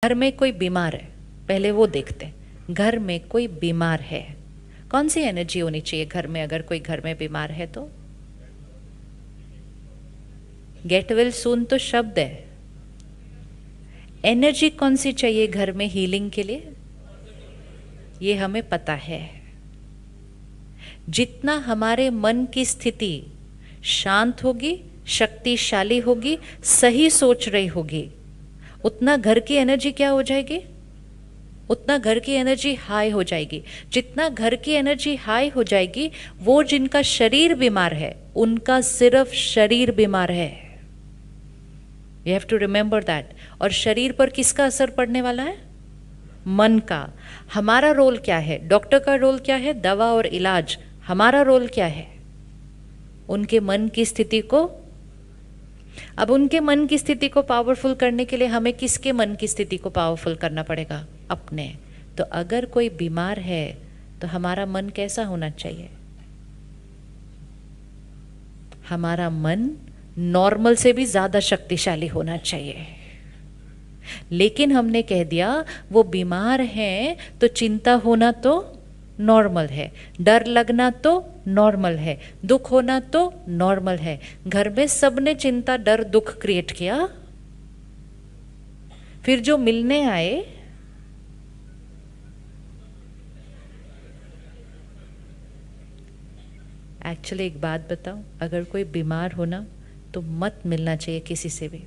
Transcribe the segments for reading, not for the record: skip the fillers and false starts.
घर में कोई बीमार है, पहले वो देखते हैं। घर में कोई बीमार है, कौन सी एनर्जी होनी चाहिए घर में? अगर कोई घर में बीमार है तो गेट वेल सून तो शब्द है, एनर्जी कौन सी चाहिए घर में हीलिंग के लिए? ये हमें पता है। जितना हमारे मन की स्थिति शांत होगी, शक्तिशाली होगी, सही सोच रही होगी, उतना घर की एनर्जी क्या हो जाएगी? उतना घर की एनर्जी हाई हो जाएगी। जितना घर की एनर्जी हाई हो जाएगी, वो जिनका शरीर बीमार है उनका सिर्फ शरीर बीमार है। You have to remember that. और शरीर पर किसका असर पड़ने वाला है? मन का। हमारा रोल क्या है? डॉक्टर का रोल क्या है? दवा और इलाज। हमारा रोल क्या है? उनके मन की स्थिति को, अब उनके मन की स्थिति को पावरफुल करने के लिए हमें किसके मन की स्थिति को पावरफुल करना पड़ेगा? अपने। तो अगर कोई बीमार है तो हमारा मन कैसा होना चाहिए? हमारा मन नॉर्मल से भी ज्यादा शक्तिशाली होना चाहिए। लेकिन हमने कह दिया वो बीमार हैं तो चिंता होना तो नॉर्मल है, डर लगना तो नॉर्मल है, दुख होना तो नॉर्मल है। घर में सबने चिंता, डर, दुख क्रिएट किया। फिर जो मिलने आए, एक्चुअली एक बात बताऊं, अगर कोई बीमार हो ना तो मत मिलना चाहिए किसी से भी,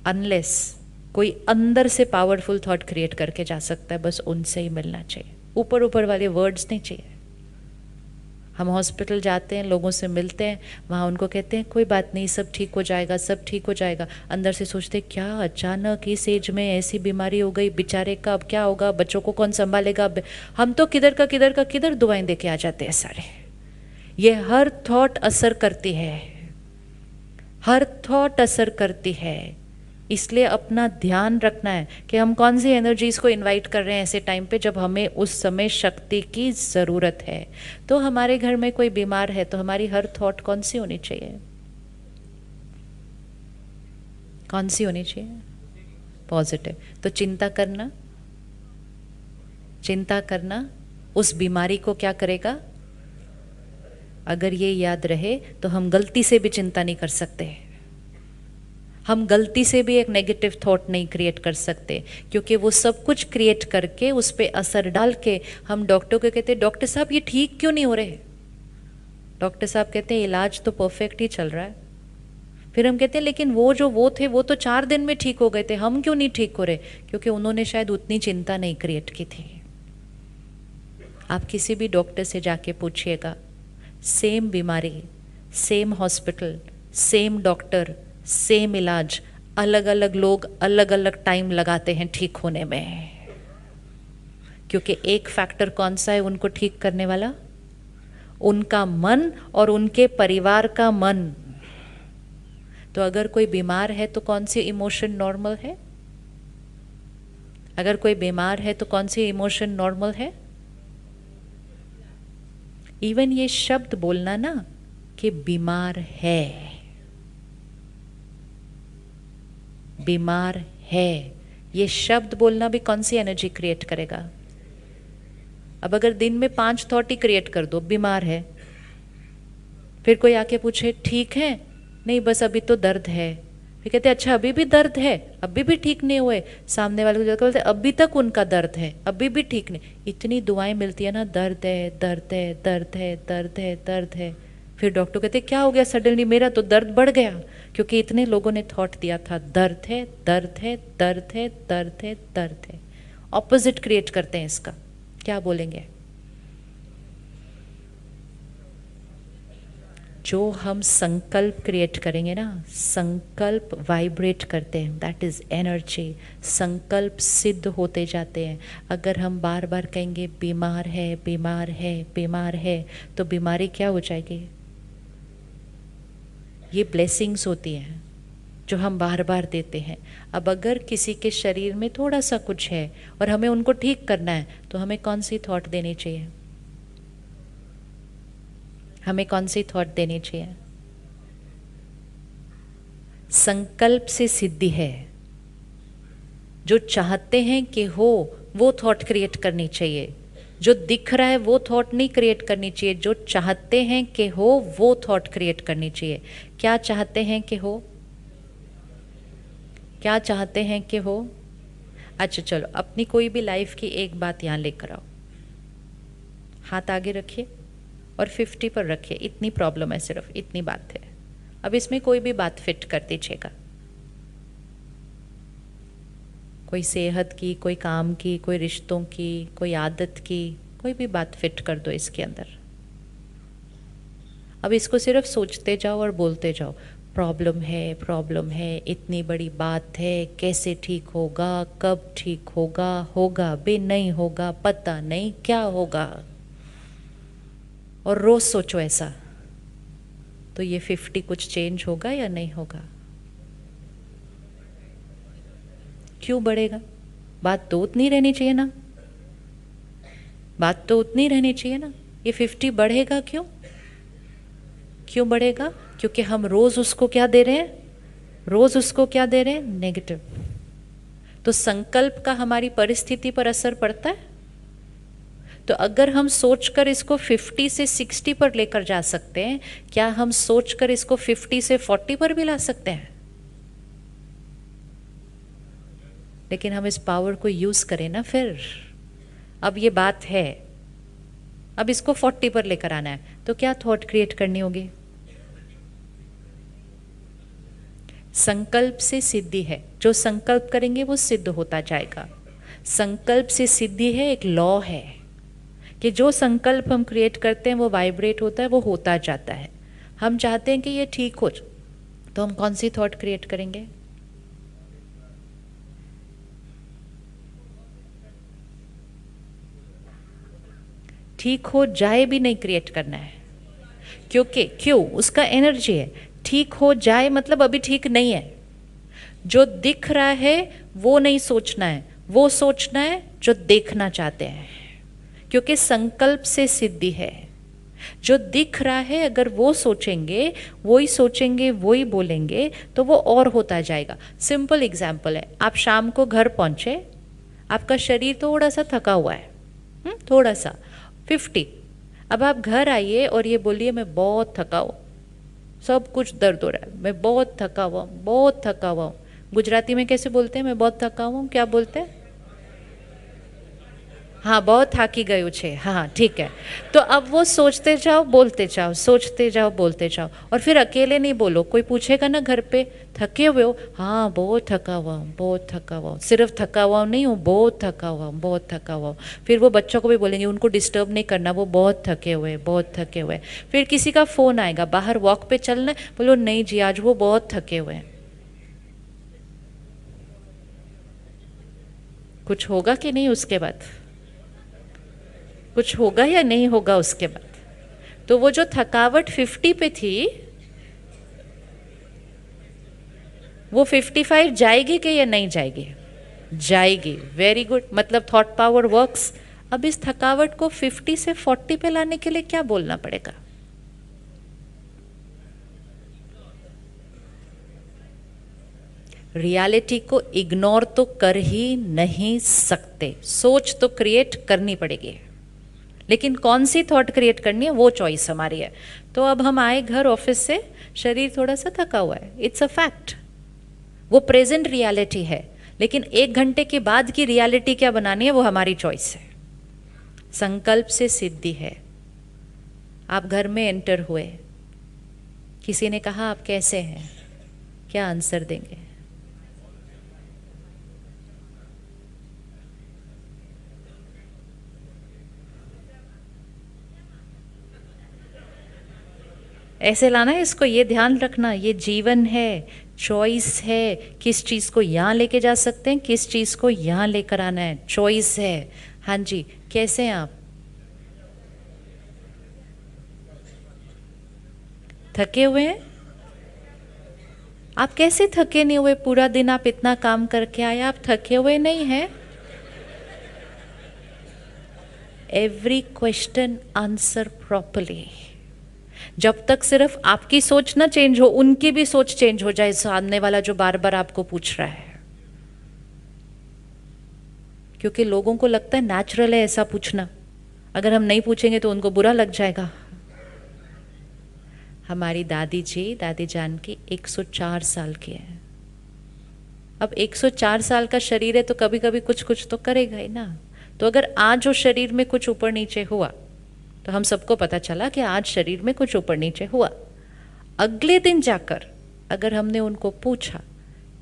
अनलेस कोई अंदर से पावरफुल थॉट क्रिएट करके जा सकता है, बस उनसे ही मिलना चाहिए। ऊपर ऊपर वाले वर्ड्स नहीं चाहिए। हम हॉस्पिटल जाते हैं, लोगों से मिलते हैं, वहाँ उनको कहते हैं कोई बात नहीं, सब ठीक हो जाएगा, सब ठीक हो जाएगा। अंदर से सोचते क्या अचानक इस एज में ऐसी बीमारी हो गई, बेचारे का अब क्या होगा, बच्चों को कौन संभालेगा। हम तो किधर का किधर दुआएं दे के आ जाते हैं सारे। ये हर थॉट असर करती है, हर थॉट असर करती है। इसलिए अपना ध्यान रखना है कि हम कौन सी एनर्जीज को इनवाइट कर रहे हैं ऐसे टाइम पे जब हमें उस समय शक्ति की ज़रूरत है। तो हमारे घर में कोई बीमार है तो हमारी हर थॉट कौन सी होनी चाहिए? कौन सी होनी चाहिए? पॉजिटिव। तो चिंता करना उस बीमारी को क्या करेगा? अगर ये याद रहे तो हम गलती से भी चिंता नहीं कर सकते, हम गलती से भी एक नेगेटिव थॉट नहीं क्रिएट कर सकते, क्योंकि वो सब कुछ क्रिएट करके उस पर असर डाल के हम डॉक्टर को कहते हैं डॉक्टर साहब ये ठीक क्यों नहीं हो रहे? डॉक्टर साहब कहते हैं इलाज तो परफेक्ट ही चल रहा है। फिर हम कहते हैं लेकिन वो थे वो तो 4 दिन में ठीक हो गए थे, हम क्यों नहीं ठीक हो रहे? क्योंकि उन्होंने शायद उतनी चिंता नहीं क्रिएट की थी। आप किसी भी डॉक्टर से जाके पूछिएगा, सेम बीमारी, same hospital, same doctor, same इलाज, अलग अलग लोग अलग अलग टाइम लगाते हैं ठीक होने में। क्योंकि एक फैक्टर कौन सा है उनको ठीक करने वाला? उनका मन और उनके परिवार का मन। तो अगर कोई बीमार है तो कौन सी इमोशन नॉर्मल है? अगर कोई बीमार है तो कौन सी इमोशन नॉर्मल है? इवन ये शब्द बोलना ना कि बीमार है, बीमार है, ये शब्द बोलना भी कौन सी एनर्जी क्रिएट करेगा? अब अगर दिन में 5 थॉट ही क्रिएट कर दो, बीमार है, फिर कोई आके पूछे ठीक है, नहीं बस अभी तो दर्द है, फिर कहते अच्छा अभी भी दर्द है, अभी भी ठीक नहीं हुए, सामने वाले को जाकर बोलते अभी तक उनका दर्द है, अभी भी ठीक नहीं। इतनी दुआएं मिलती है ना, दर्द है, दर्द है, दर्द है, दर्द है, दर्द है। फिर डॉक्टर कहते क्या हो गया सडनली, मेरा तो दर्द बढ़ गया, क्योंकि इतने लोगों ने थॉट दिया था दर्द है, दर्द है, दर्द है, दर्द है, दर्द है। ऑपोजिट क्रिएट करते हैं इसका। क्या बोलेंगे? जो हम संकल्प क्रिएट करेंगे ना, संकल्प वाइब्रेट करते हैं, दैट इज एनर्जी। संकल्प सिद्ध होते जाते हैं। अगर हम बार बार कहेंगे बीमार है, बीमार है, बीमार है, तो बीमारी क्या हो जाएगी? ये ब्लेसिंग्स होती हैं जो हम बार बार देते हैं। अब अगर किसी के शरीर में थोड़ा सा कुछ है और हमें उनको ठीक करना है तो हमें कौन सी थॉट देनी चाहिए? हमें कौन सी थॉट देनी चाहिए? संकल्प से सिद्धि है, जो चाहते हैं कि हो वो थॉट क्रिएट करनी चाहिए। जो दिख रहा है वो थॉट नहीं क्रिएट करनी चाहिए, जो चाहते हैं कि हो वो थॉट क्रिएट करनी चाहिए। क्या चाहते हैं कि हो? क्या चाहते हैं कि हो? अच्छा चलो, अपनी कोई भी लाइफ की एक बात यहाँ लेकर आओ, हाथ आगे रखिए और 50 पर रखिए। इतनी प्रॉब्लम है, सिर्फ इतनी बात है। अब इसमें कोई भी बात फिट कर दीजिएगा, कोई सेहत की, कोई काम की, कोई रिश्तों की, कोई आदत की, कोई भी बात फिट कर दो इसके अंदर। अब इसको सिर्फ सोचते जाओ और बोलते जाओ, प्रॉब्लम है, इतनी बड़ी बात है, कैसे ठीक होगा, कब ठीक होगा, होगा भी नहीं होगा, पता नहीं क्या होगा। और रोज सोचो ऐसा, तो ये 50 कुछ चेंज होगा या नहीं होगा? क्यों बढ़ेगा? बात तो उतनी रहनी चाहिए ना, बात तो उतनी रहनी चाहिए ना। ये 50 बढ़ेगा क्यों? क्यों बढ़ेगा? क्योंकि हम रोज उसको क्या दे रहे हैं? रोज उसको क्या दे रहे हैं? नेगेटिव। तो संकल्प का हमारी परिस्थिति पर असर पड़ता है। तो अगर हम सोचकर इसको 50 से 60 पर लेकर जा सकते हैं, क्या हम सोचकर इसको 50 से 40 पर भी ला सकते हैं? लेकिन हम इस पावर को यूज करें ना फिर। अब ये बात है, अब इसको 40 पर लेकर आना है, तो क्या थॉट क्रिएट करनी होगी? संकल्प से सिद्धि है, जो संकल्प करेंगे वो सिद्ध होता जाएगा। संकल्प से सिद्धि है, एक लॉ है कि जो संकल्प हम क्रिएट करते हैं वो वाइब्रेट होता है, वो होता जाता है। हम चाहते हैं कि ये ठीक हो, तो हम कौन सी थॉट क्रिएट करेंगे? ठीक हो जाए भी नहीं क्रिएट करना है, क्योंकि क्यों? उसका एनर्जी है। ठीक हो जाए मतलब अभी ठीक नहीं है। जो दिख रहा है वो नहीं सोचना है, वो सोचना है जो देखना चाहते हैं, क्योंकि संकल्प से सिद्धि है। जो दिख रहा है अगर वो सोचेंगे, वही सोचेंगे, वही बोलेंगे, तो वो और होता जाएगा। सिंपल एग्जाम्पल है, आप शाम को घर पहुंचे, आपका शरीर थोड़ा सा थका हुआ है, थोड़ा सा 50। अब आप घर आइए और ये बोलिए मैं बहुत थका हूँ, सब कुछ दर्द हो रहा है, मैं बहुत थका हुआ हूँ, बहुत थका हुआ हूँ। गुजराती में कैसे बोलते हैं मैं बहुत थका हुआ हूँ? क्या बोलते हैं? हाँ, बहुत थाकी गयु छे। हाँ ठीक है। तो अब वो सोचते जाओ बोलते जाओ, सोचते जाओ बोलते जाओ। और फिर अकेले नहीं बोलो, कोई पूछेगा ना घर पे, थके हुए हो? हाँ बहुत थका हुआ हूँ, बहुत थका हुआ हूँ, सिर्फ थका हुआ नहीं हूँ, बहुत थका हुआ हूँ, बहुत थका हुआ हूँ। फिर वो बच्चों को भी बोलेंगे, उनको डिस्टर्ब नहीं करना, वो बहुत थके हुए, बहुत थके हुए। फिर किसी का फ़ोन आएगा, बाहर वॉक पे चलना है, बोलो नहीं जी आज वो बहुत थके हुए हैं। कुछ होगा कि नहीं उसके बाद? कुछ होगा या नहीं होगा उसके बाद? तो वो जो थकावट 50 पे थी, वो 55 जाएगी कि या नहीं जाएगी? जाएगी। वेरी गुड, मतलब थॉट पावर वर्क्स। अब इस थकावट को 50 से 40 पे लाने के लिए क्या बोलना पड़ेगा? रियलिटी को इग्नोर तो कर ही नहीं सकते, सोच तो क्रिएट करनी पड़ेगी, लेकिन कौन सी थॉट क्रिएट करनी है वो चॉइस हमारी है। तो अब हम आए घर ऑफिस से, शरीर थोड़ा सा थका हुआ है, इट्स अ फैक्ट, वो प्रेजेंट रियलिटी है। लेकिन 1 घंटे के बाद की रियलिटी क्या बनानी है वो हमारी चॉइस है। संकल्प से सिद्धि है। आप घर में एंटर हुए, किसी ने कहा आप कैसे हैं, क्या आंसर देंगे? ऐसे लाना है इसको, ये ध्यान रखना, ये जीवन है, चॉइस है, किस चीज़ को यहाँ लेके जा सकते हैं, किस चीज़ को यहाँ लेकर आना है, चॉइस है। हाँ जी, कैसे हैं आप? थके हुए हैं? आप कैसे थके नहीं हुए? पूरा दिन आप इतना काम करके आए, आप थके हुए नहीं हैं? Every question answer properly. जब तक सिर्फ आपकी सोच ना चेंज हो, उनकी भी सोच चेंज हो जाए, सामने वाला जो बार बार आपको पूछ रहा है। क्योंकि लोगों को लगता है नेचुरल है ऐसा पूछना, अगर हम नहीं पूछेंगे तो उनको बुरा लग जाएगा। हमारी दादी जी, दादी जान की 104 साल की है। अब 104 साल का शरीर है तो कभी कभी कुछ कुछ तो करेगा ही ना। तो अगर आज उस शरीर में कुछ ऊपर नीचे हुआ तो हम सबको पता चला कि आज शरीर में कुछ ऊपर नीचे हुआ। अगले दिन जाकर अगर हमने उनको पूछा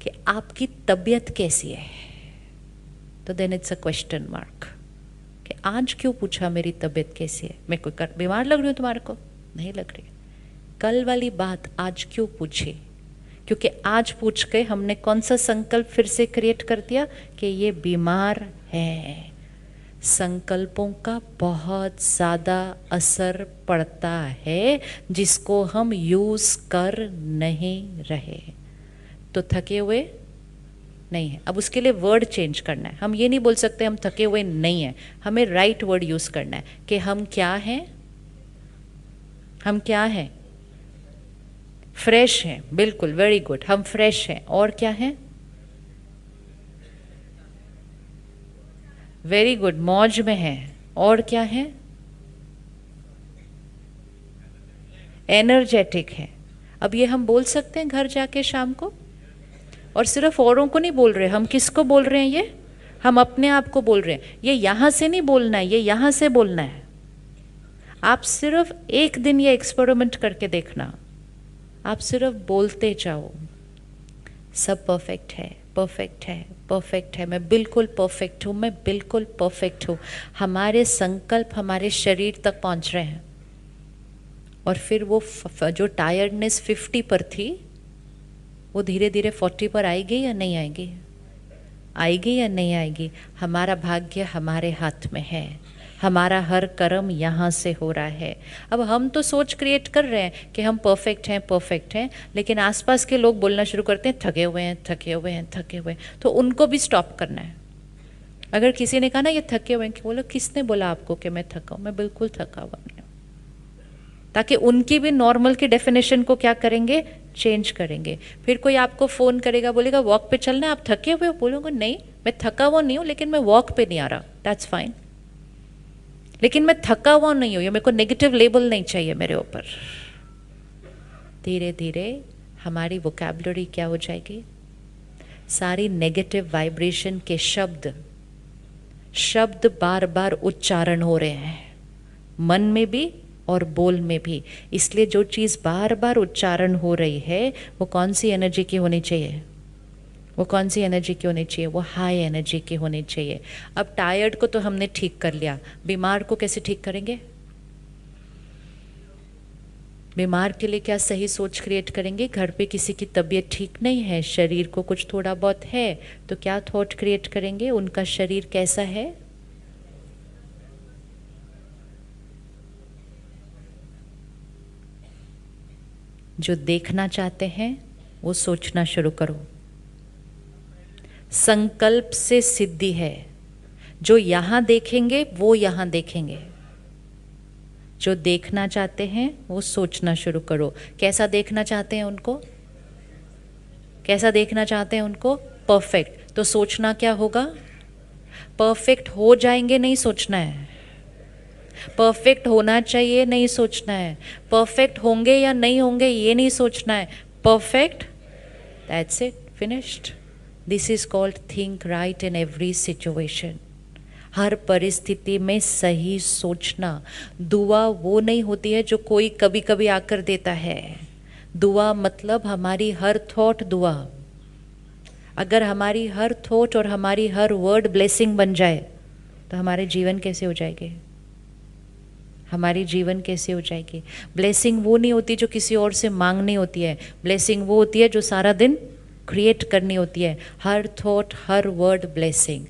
कि आपकी तबीयत कैसी है, तो then it's a question mark कि आज क्यों पूछा मेरी तबीयत कैसी है, मैं कोई बीमार लग रही हूँ तुम्हारे को? नहीं लग रही। कल वाली बात आज क्यों पूछी? क्योंकि आज पूछ के हमने कौन सा संकल्प फिर से क्रिएट कर दिया कि ये बीमार है। संकल्पों का बहुत ज़्यादा असर पड़ता है जिसको हम यूज़ कर नहीं रहे। तो थके हुए नहीं है। अब उसके लिए वर्ड चेंज करना है। हम ये नहीं बोल सकते हम थके हुए नहीं हैं, हमें राइट वर्ड यूज़ करना है कि हम क्या हैं। हम क्या हैं? फ्रेश हैं। बिल्कुल, वेरी गुड, हम फ्रेश हैं। और क्या हैं? वेरी गुड, मौज में है। और क्या है? एनर्जेटिक है। अब ये हम बोल सकते हैं घर जाके शाम को, और सिर्फ औरों को नहीं बोल रहे, हम किसको बोल रहे हैं? ये हम अपने आप को बोल रहे हैं। ये यहाँ से नहीं बोलना है, ये यहाँ से बोलना है। आप सिर्फ एक दिन ये एक्सपेरिमेंट करके देखना, आप सिर्फ बोलते जाओ, सब परफेक्ट है, परफेक्ट है, परफेक्ट है, मैं बिल्कुल परफेक्ट हूँ, मैं बिल्कुल परफेक्ट हूँ। हमारे संकल्प हमारे शरीर तक पहुँच रहे हैं, और फिर वो जो टायर्डनेस 50 पर थी वो धीरे धीरे 40 पर आएगी या नहीं आएगी? आएगी या नहीं आएगी? हमारा भाग्य हमारे हाथ में है, हमारा हर कर्म यहाँ से हो रहा है। अब हम तो सोच क्रिएट कर रहे हैं कि हम परफेक्ट हैं, परफेक्ट हैं, लेकिन आसपास के लोग बोलना शुरू करते हैं थके हुए हैं, थके हुए हैं, थके हुए हैं। तो उनको भी स्टॉप करना है। अगर किसी ने कहा ना ये थके हुए हैं, बोलो किसने बोला आपको कि मैं थका हूँ? मैं बिल्कुल थका हुआ नहीं हूँ। ताकि उनकी भी नॉर्मल की डेफिनेशन को क्या करेंगे? चेंज करेंगे। फिर कोई आपको फ़ोन करेगा, बोलेगा वॉक पे चलना है, आप थके हुए हो? बोलोगे नहीं, मैं थका हुआ नहीं हूँ, लेकिन मैं वॉक पे नहीं आ रहा, दैट्स फाइन, लेकिन मैं थका हुआ नहीं हूँ, ये मेरे को नेगेटिव लेबल नहीं चाहिए मेरे ऊपर। धीरे धीरे हमारी वोकैबुलरी क्या हो जाएगी? सारी नेगेटिव वाइब्रेशन के शब्द बार बार उच्चारण हो रहे हैं, मन में भी और बोल में भी। इसलिए जो चीज़ बार बार उच्चारण हो रही है वो कौन सी एनर्जी की होनी चाहिए? वो कौन सी एनर्जी की होनी चाहिए? वो हाई एनर्जी की होनी चाहिए। अब टायर्ड को तो हमने ठीक कर लिया, बीमार को कैसे ठीक करेंगे? बीमार के लिए क्या सही सोच क्रिएट करेंगे? घर पे किसी की तबीयत ठीक नहीं है, शरीर को कुछ थोड़ा बहुत है, तो क्या थॉट क्रिएट करेंगे? उनका शरीर कैसा है? जो देखना चाहते हैं वो सोचना शुरू करो। संकल्प से सिद्धि है। जो यहाँ देखेंगे वो यहाँ देखेंगे। जो देखना चाहते हैं वो सोचना शुरू करो। कैसा देखना चाहते हैं उनको? कैसा देखना चाहते हैं उनको? परफेक्ट। तो सोचना क्या होगा? परफेक्ट हो जाएंगे नहीं सोचना है, परफेक्ट होना चाहिए नहीं सोचना है, परफेक्ट होंगे या नहीं होंगे ये नहीं सोचना है, perfect, that's it, finished. This is called think right in every situation. हर परिस्थिति में सही सोचना। दुआ वो नहीं होती है जो कोई कभी कभी आकर देता है। दुआ मतलब हमारी हर थॉट दुआ। अगर हमारी हर थॉट और हमारी हर वर्ड ब्लेसिंग बन जाए तो हमारे जीवन कैसे हो जाएंगे? हमारी जीवन कैसे हो जाएगी? ब्लेसिंग वो नहीं होती जो किसी और से मांगनी होती है, ब्लेसिंग वो होती है जो सारा दिन क्रिएट करनी होती है। हर थॉट, हर वर्ड ब्लेसिंग।